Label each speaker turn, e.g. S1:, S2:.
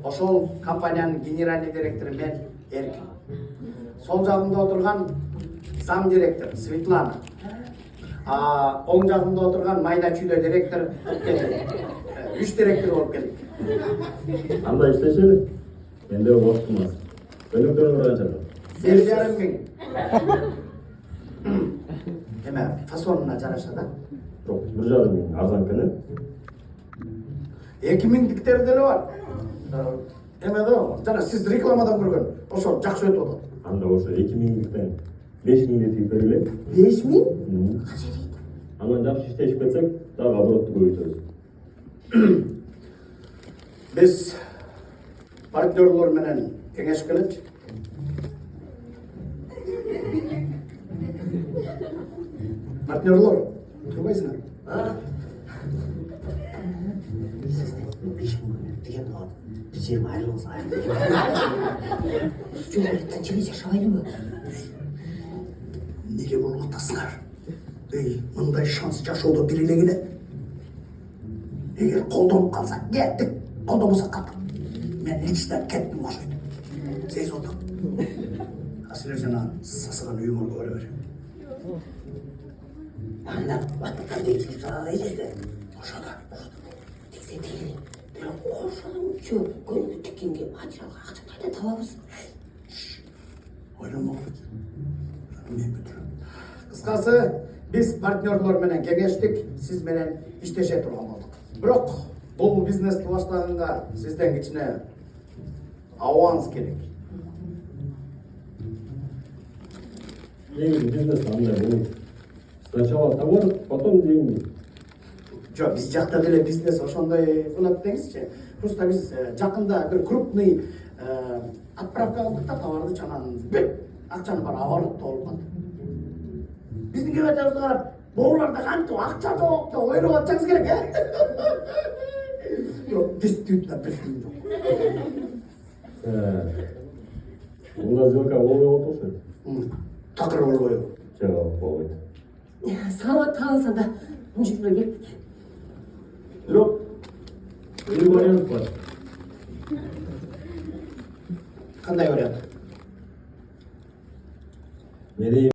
S1: ошол компаниянын генеральный директору мен Эркин. Сол жагымда отурган зам директор Светлана. Оң жагымда отурган майда чүйдө директор үч директор болуп келдик.
S2: Анда иштешели. Менде убактым аз. Өнөктөрүңөр канчада?
S1: 1,5 миң. Эме фасонуна жараша да.
S2: Жок, 1,5 миң арзан экен.
S1: 2 миңдиктери деле бар. Эме да, жана сиз рекламадан көргөн. Ошо жакшы өтүп атат.
S2: Анда ошо 2 миңдиктен 5 миңге тигип бергиле.
S1: 5 миң?
S2: Канча дейт? Анан жакшы иштешип кетсек, дагы оборотду көбөйтөбүз.
S1: Биз партнерлор менен кеңешип келечи. Партнерлор, турбайсыңар?
S3: Деген болады. Біз жерім айырылыңыз айырылыңыз. Жоқ, тінчеге жашабайды ма?
S1: Неге болуп атасыңар? Мындай шанс жашоодо бир эле келет. Эгер колдонуп калсак кеттик, колдонбосок калдык. Мен лично кеттим окшойт. Сезип отур. Силер жана сасыган үйүңөргө бара бер.
S3: Анда баттан дейсиз сарай жерде.
S1: Ошода.
S3: Тексе тегене. Ошоның үчөө көңүл тиккенге материалга акча кайда табабыз?
S1: Ойлонмок. Мен бүтүрөм. Кыскасы, биз партнерлор менен кеңештик, сиз менен иштеше турган болдук. Бирок бул бизнести баштаганда сизден кичине аванс керек.
S2: Негизи бизнес андай болот. Сначала товар, потом деньги.
S1: Жок, биз жакта деле бизнес ошондой кылат деңизчи. Просто биз жакында бир крупный отправка кылдык да товарды, анан бүт акчаны бар оборотто болуп калды. Биздин кебетебизди карап, бооларда кантип акча жок деп ойлоп атсаңыз керек, Бирок действительно бир тиын жок.
S2: Бунда сделка болбой отурсу.
S1: Такыр болбойбу?
S2: Жок, болбойт.
S3: Саламат калыңыз анда. Мужикке кеттик.
S2: Жок. Бир вариант бар.
S1: Кандай вариант?
S2: Менин